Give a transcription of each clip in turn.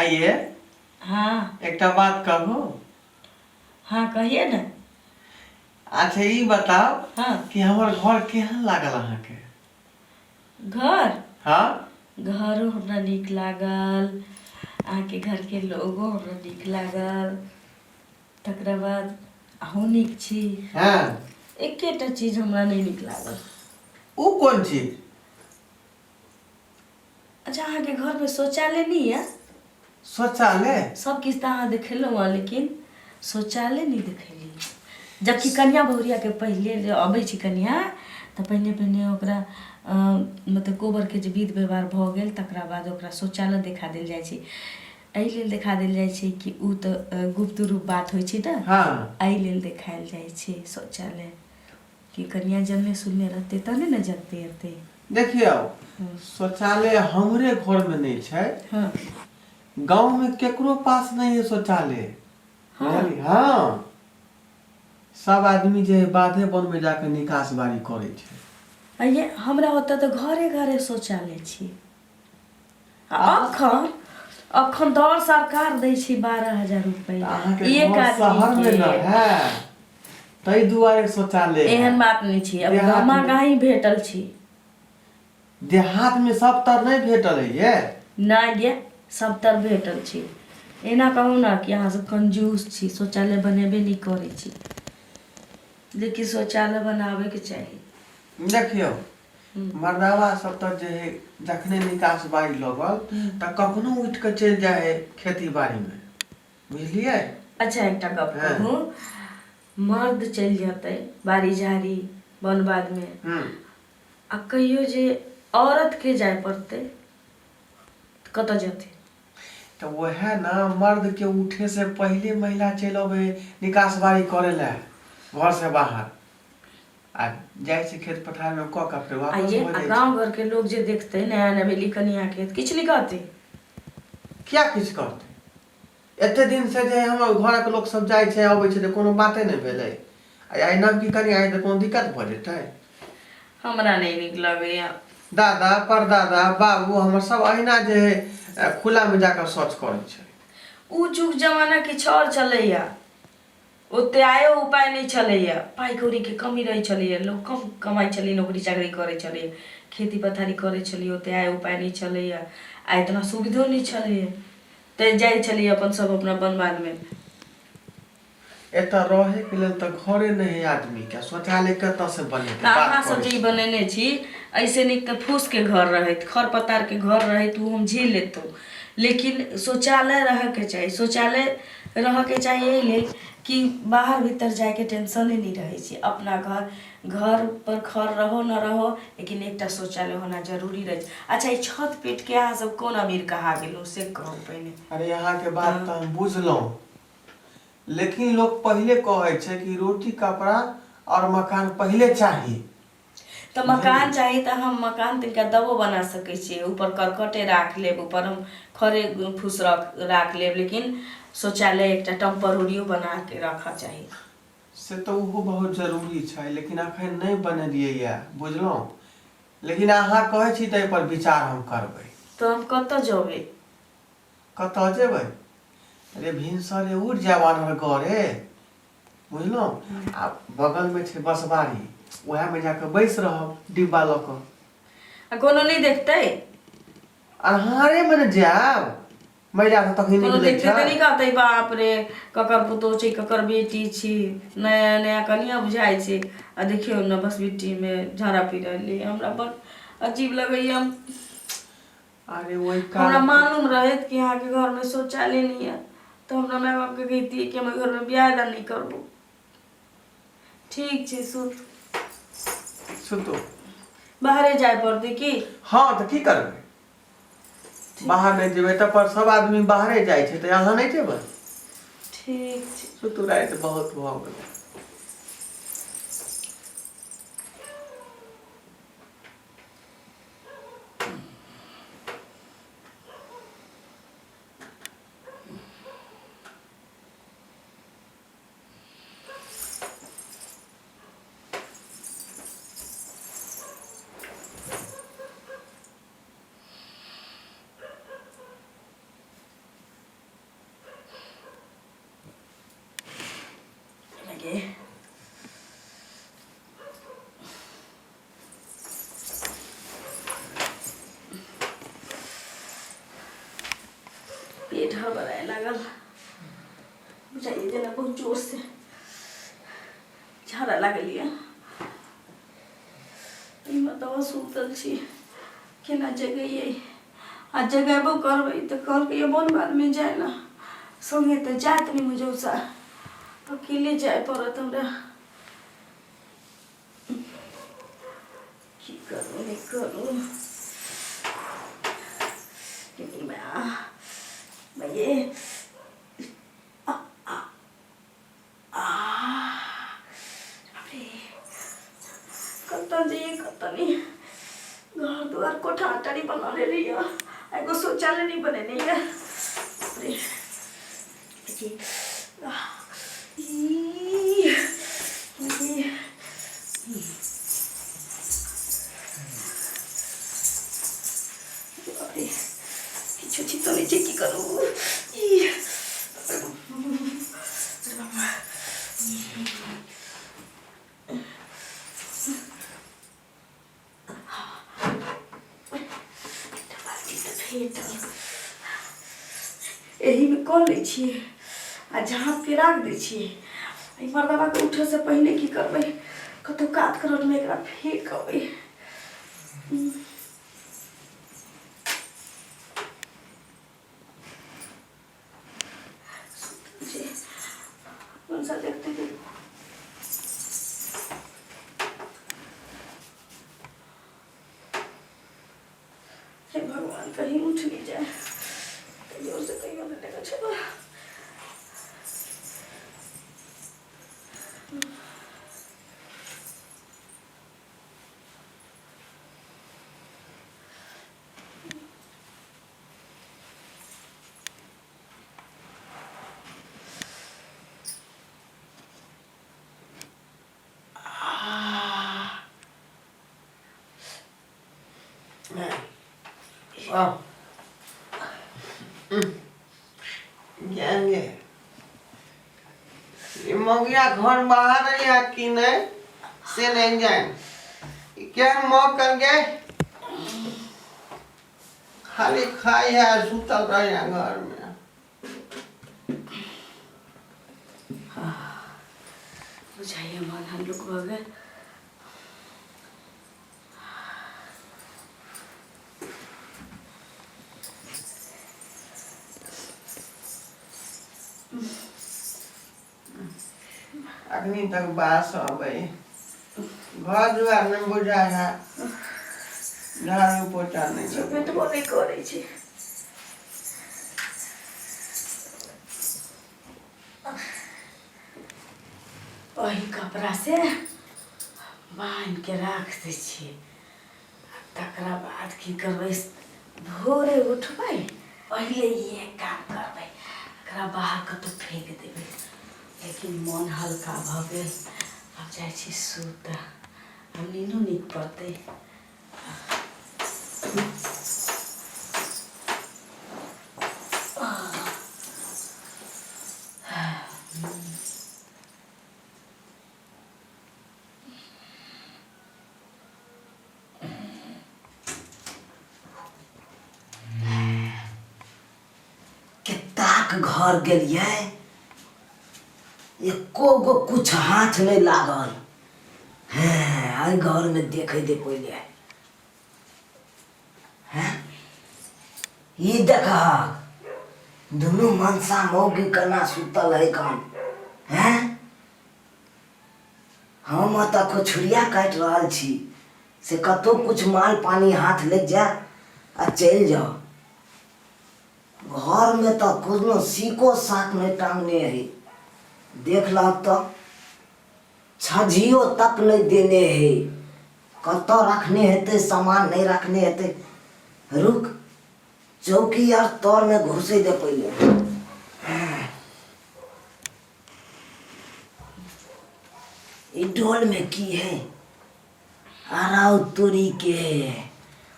आइए हाँ एक बात कहूँ। हाँ कहिए ना। अच्छा ये बताओ हाँ कि हमार घर केहन लागल अहाँ के? घर हाँ घरो हमरा नीक लागल, अहाँके घर के लोगो हमरा नीक लागल, तकरा बाद अहूँ नीक छी। हाँ एकेटा चीज हमरा नहीं नीक लागल। वो कौन चीज? अच्छा अहाँके घर में शौचालय नहीं है? शौचालय सब किछ तो अहाँ देखेलहुँ हँ, लेकिन शौचालय नहीं देखेली। जबकि कन्या बहुरिया के पहले जे अबै छी कन्या तऽ पहिने ओकरा मतलब कोबर के जे विध व्यवहार भऽ गेल तकरा बाद ओकरा शौचालय देखा देल जाइ छै। एहि लेल देखा देल जाइ छै कि उ तऽ गुप्त रूप बात होइ छै ने। हाँ एहि लेल देखायल जाइ छै शौचालय कि कन्या जन्ने सुनने रहतै तहने ने जगतै एतै। देखियो शौचालय हमरे घर में नहीं छै। हाँ गांव में केकरो पास नहीं है शौचालय। हाँ बुझलियै? हाँ सब आदमी जे है बाधे वन में जाके निकास बारी करे छै। ये हमरा ओतऽ तऽ घरे घरे शौचालय छी। अहाँ- अखन दौड़ सरकार दै छै 12,000 रुपया अहाँ के एक घर शहर आदमी में न के। है तै दुआरे शौचालय है। एहन बात नहीं छी, अब देहात गामा में- गाही भेटल छी। देहात में सब तर नहीं भेटल है ये। नहीं ये सब तर भेटल छी। एना कहू ना कि अहाँ सब कंजूस छी, शौचालय बनेबे नहीं करे छी, लेकिन शौचालय बनावे के चाहिए। देखियो मर्दावा सब तो जे है जखने निकास बारी लगल त कखनो उठ के चल जाए है खेती बाड़ी में। बुझलिए? अच्छा एकटा गप हाँ। कहूँ, मर्द चल जाते बारी झाड़ी वन बाध में आ कहियो जे औरत के जाय पड़ते कत जाते? तो वह ना मर्द के उठे से पहले महिला चल अबे निकास बारी करे ला घर से बाहर आ जाए से खेत पथार में क के फिर वापस आइए हो जाए। गाँव घर के लोग जे देखते नया नवेली कनिया के किछ नहीं कहते। क्या किछ करते? एते दिन से जे हमर घर के लोग सब जाय छै आबै छै त कोनो बाते नहीं भेलै। आई नव की कनिया आई त कोनो दिक्कत भ जेतै? हमरा नहीं नीक लगैया। दादा परदादा बाबू हमर सब अहिना जे है खुला में जाकर शौच करे छै। उ जुग जमाना किछ और चलैया, ओते आयो उपाय नहीं चलैया, पाई कौड़ी के कमी रही चलैया, लोग कम कमाई चली, नौकरी चाकरी करे चलैया, खेती पथारी करे चली, ओते आय उपाय नहीं चलैया, आ इतना सुविधो नहीं चलैया, ते जाय चली अपन सब अपना बनबाद में। एतऽ रहे के लेल त घरे नहीं है आदमी के, शौचालय कतऽ से बनेतै? अहाँ सब जे बनेने छी ऐसे नीक त फूस के घर रहत, खर पतार के घर रहत, उ हम झेल लेतौ, लेकिन शौचालय रह के चाहिए। शौचालय रह के चाहिए एहि लेल कि बाहर भीतर जाए के टेंशन ही नहीं रहे छै। अपना घर पर खर रहो न रहो, लेकिन एकटा शौचालय होना जरूरी रहे छै। अच्छा ई छत पेट के अहाँ सब कोन अमीर कहा गेलौ से कहू पहले। अरे यहाँ के बात तो हम बुझलहुँ, लेकिन लोग पहले कहे छै कि रोटी कपड़ा और मकान पहले चाहिए। तो मकान चाहिए तो हम मकान तनिका दबो बना सकै छियै, ऊपर करकटे राख लेब, ऊपर हम खरे फूस राख लेब, लेकिन शौचालय एकटा टेम्पररियो बना के रखा चाहिए। से तो वो बहुत जरूरी छै, लेकिन अखन नहीं बनेलियै या, बुझलहुँ। लेकिन अहाँ कहे छी त पर विचार हम करबै। तो हम कतऽ जेबै? कतऽ जेबै? अरे भिनसरे उठ जवान हर गरे, बुझलहुँ। आ बगल में छै बसबारी, वह में जाके बैस रहब डिब्बा ल क। आ कोनो नहीं देखतै? अन्हारे में न जायब, महिला सब तखनी कोनो निकलै देखते छै। तो नहीं कहते बाप रे ककर पुतोह छी, ककर बेटी छी, नया नया कनिया बुझाई छै, आ देखियो न बस बिट्टी में झाड़ा फिरली। हमरा बड़ अजीब लगैया। अरे वही हमरा कारण मालूम रहत कि यहाँ के घर में शौचालय नहीं है तो हमरा माय बाप के कहती कि हमें घर में ब्याह नहीं करबो। ठीक छै सुत। सुतो। बाहरे जाए पड़तै की? हाँ तो की करबै? बाहर नहीं जेबै त पर सब आदमी बाहरे जाइ छै, त अहाँ नहीं जेबै? ठीक छै। सुतू, रात बहुत भ गेलै। के। पेट हड़बड़ाए लागल, बुझाइए जेना बहुत जोर से झाड़ा लागल यऽ। बताओ सुतल छी, केना जगैयै? आ जगेबो करबै तऽ कहलकै मोन बादमे जाए ना, संगे तऽ जाइत नहीं मुझौसा, अकेले जाए पड़त हमरा। की करूँ नहीं करूँ, ये कतऽ जाइए कतऽ नहीं। घर दुआर कोठा अटारी बनौले रही है, एगो शौचालय नहीं बनेने है। किछु तो नीचे की करूँ। यही में कऽ लै छियै आ झाँप के राख दै छियै। मर्दबा के उठे से पहले की करबै, कतौ कात करल में एकरा फेंकबै। कौन सा देखते थे? हे भगवान, कहीं उठ नहीं जाए, कहीं से कहीं लेने का चलो। जाएंगे ये मौगिया घर बाहर है कि नहीं से नहीं जाए। क्या मौक कर गए, खाली खाई है सुतल रहे घर में। बुझाइए मन हम लोग भगल। अखनी तक बास अबे घर दुआर में बुझा है, झाड़ू पोछा नहीं पेटबो नहीं करे छी। वही कपड़ा से बांध के राख दै छियै। तकरा बाद की करबै, भोरे उठबै पहले ये काम करबै, एकरा बाहर कतौ फेंक देबै। लेकिन मन हल्का भऽ गेल, अब जाइ छी सुतऽ, अब नींदो नीक पड़तै। घर गेलिए, एको गो कुछ हाथ नहीं लागल है। घर में देखे दे पहले है, ये देखा दोनों मनसा मौगी करना सुतल है कौन है। हम तो खुछुरिया काट रहा छी से कतो कुछ माल पानी हाथ ले जा आ चल जाओ। घर में तो कुछ सीको साक नहीं टांगने है, देख ला तो छजियो तक नहीं देने है। कतो रखने हेते सामान नहीं रखने हेते। रुक चौकी यार तौर में घुसे दे पहले। ये ढोल में की है, आराउ तोरी के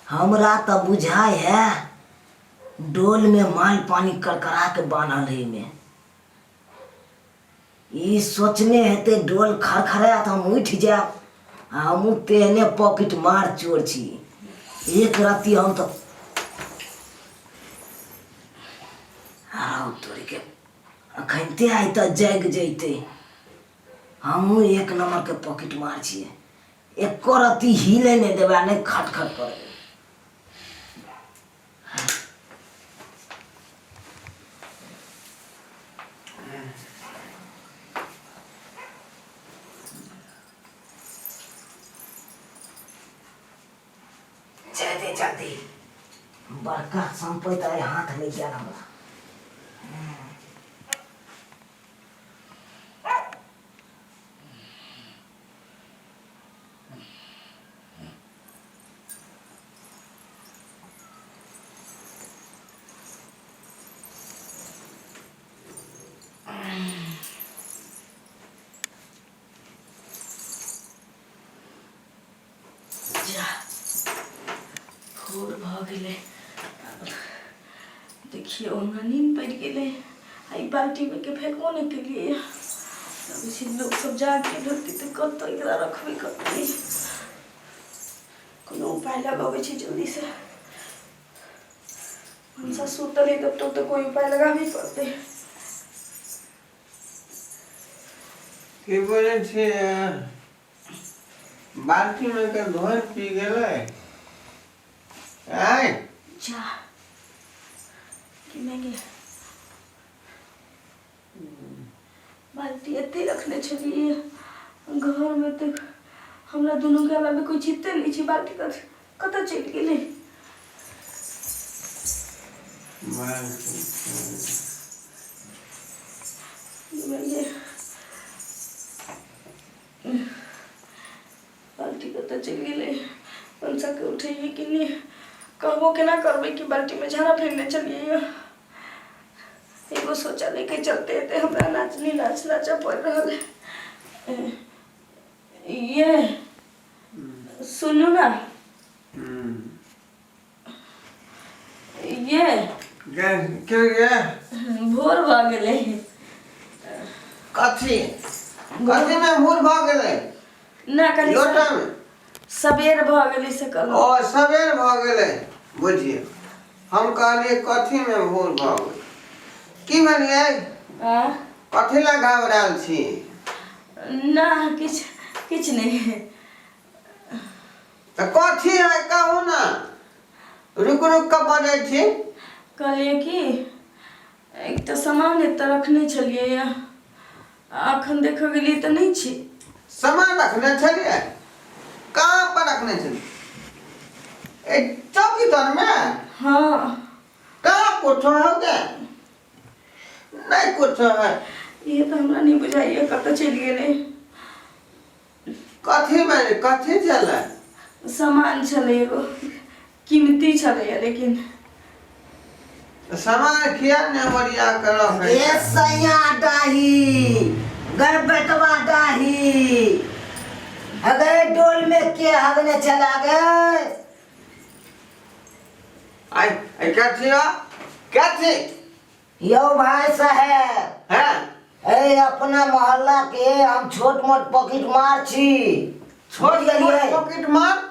हमरा तो बुझाए है डोल में माल पानी करकरा के बांधल है में। ई सोचने हेते डोल खड़खड़ात हम उठ जाब आ हमहूँ तेहने पॉकेट मार चोर छी। एक राति हम तो तोरी के अखनते आई तो जाग जैते। हमहूँ एक नंबर के पॉकेट मार छिए। एको रत्ती हिले नहीं देबा नहीं खटखट करे। जल्दी बड़का संपत्ति आए हाथ में गया हमरा। भोर भ गेलै। देखिए हमरा नींद पड़ि गेलै। आई बाल्टी में के फेंकबो नहीं केलिए। अब इसी लोग सब जाके रहते तो कत एकरा रखबे करते। कोनो उपाय लगाबे छी जल्दी से। हमसा सुतल है तब तो कोई उपाय लगाबे पड़ते। की बोले छे बाल्टी में के घोर पी गेलै। आय जा कि मैं गे बाल्टी एते रखने छलिए घर में तो हमरा दोनों के अलावा कोई चित्ते नहीं छी। बाल्टी कत चल गेलै। बाल्टी कत चल गेलै। पंसा के उठेइए कि नहीं कहबो केना करबै कि बाल्टी में झाड़ा फेंकने चलिए। एगो शौचालय के चलते थे हमरा नाचा पड़ रहा है। ये सुनू ना ये भोर भ गेलै। कथी कथी में भोर भ गेलै ना कली लोटा में सबेर भ गेलै से कहलहुँ। ओ सबेर भ गेलै बुझिए। हम कहलिए कथी में भोर भ गेलै की भेलिए। कथी ला घबराल छी। ना किछ नहीं तो कथी है कहू ना। रुक के बजै छी। कहलिए कि एक तो सामान एतऽ रखने छलिए अखन देख गेलिए तो नहीं छी। सामान रखने छलिए कहाँ पर रखने छलिए। चौकी तर में। हाँ कहाँ कुछ हो गया नहीं कुछ है। ये तो हमरा नहीं बुझाइए कत चल गेलै। कथी में कथी चले सामान छलै एगो कीमती छलै लेकिन सामान किया ने मरिया कर रखे। ए सैया डाही गर बेटवा डाही अगर डोल में के हगने चला गए। आई क्या थी यो भाई साहब हैं ए अपना मोहल्ला के हम छोट मोट पॉकेट मार छी। छोड़ गेलिए पॉकेट मार।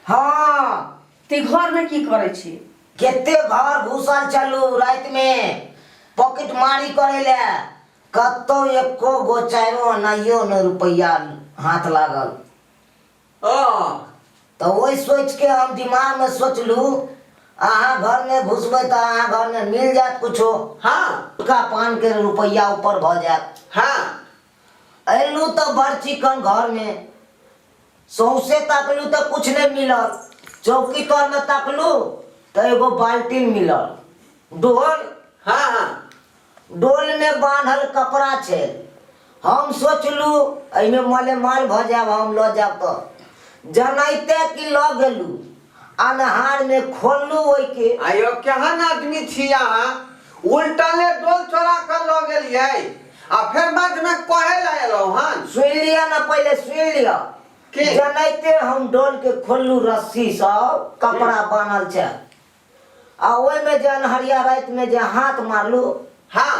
हाँ ते घर में की करे छी। केते घर घुसल चलू रात में पॉकेट मारी करे ले कतो एको गो चारो नाइयो न रुपया हाथ लागल। तो वही सोच के हम दिमाग में सोचलू अहाँ घर में घुसबे तो अहाँ घर में मिल जात कुछो। हाँ का पान के रुपया ऊपर भ जात। हाँ अयलू तो बड़ चिकन घर में सौसे तकलू तो कुछ नहीं मिलल। चौकी तर में तकलू तो एगो बाल्टी मिलल। डोल हाँ हाँ डोल में बांधल कपड़ा छे। हम सोचलू एमे मले माल भ जाब हम ल जाब तो जनैते कि ल गेलू अनहार में खोललू ओइ के। आयो केहन आदमी छी अहाँ उल्टले डोल चोरा कर लो गेलिए आ फिर बाद में कहे लायलो हन। सुन लिया ना पहले सुन लिया के जनैते हम डोल के खोललू रस्सी सब कपड़ा बांधल छे आ ओइ में जन हरिया रात में जे हाथ मारलू हाँ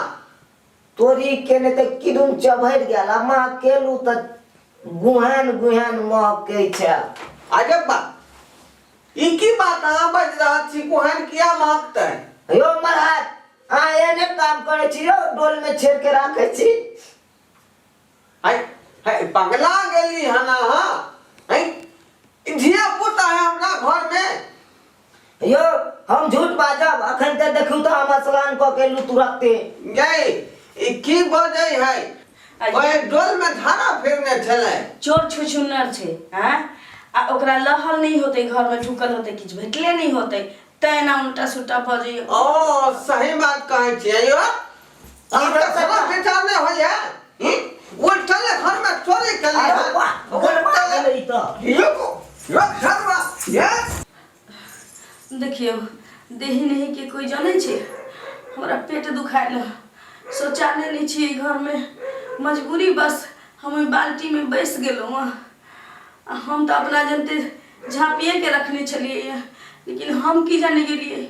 तोरी केने त किदुन चभर गेल माँ केलू त गुहान गुहान महके छै। अरे बा ई की बात अहाँ बाजि रहल छी, कुहन किया महकतै? यो महाराज अहाँ एने काम करे छी यौ, डोल में छेड़ के राखे छी। हाय हाय पगला गेली हना हां हाय धिया पुता है हमरा घर में। यो हम झूठ बाजब अखन ते देखू तो हम असलान क केलू तुरंते। गई ई की बजै है? ओए डोल में धारा फेरने छले। चोर छुछुन्नर छै हैं, आ ओकरा लहल नहीं होते, घर में ढुकल होते, किछ भेटले नहीं होते, तेना उल्टा सुल्टा बजे। ओ सही बात कहै छियै यो। ई त सब विचार में होय है। उल्टले घर में चोरी कली है। अरे वाह गड़बड़ गेलै त। यो घरवा ये देखियो देही नहीं के कोई जाने छे, हमरा पेट दुखाइल, शौचालय नहीं छी घर में, मजबूरी बस हम ओई बाल्टी में बैस गेलहुँ। हम तो अपना जनते झाँपिए के रखने छलिए, लेकिन हम की जाने गेलिए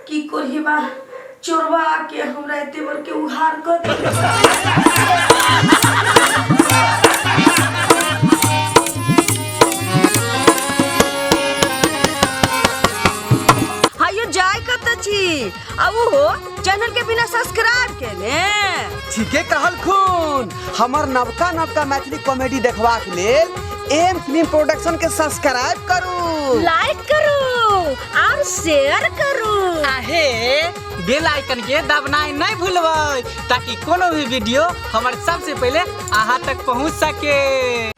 कि कोरिबा चोरबा आके हमरा एते बर के उघार कर जाय कत छी अब हो चैनल के बिना सब्सक्राइब केने ठीके कहल खून। हमर नवका नवका मैथिली कॉमेडी देखबाक लेल एम फिल्म प्रोडक्शन के सब्सक्राइब करू, लाइक करू और शेयर करू, आहे बेल आइकन के दबनाई नहीं भूलबै ताकि कोनो भी वीडियो हमर सबसे पहले अहाँ तक पहुंच सके।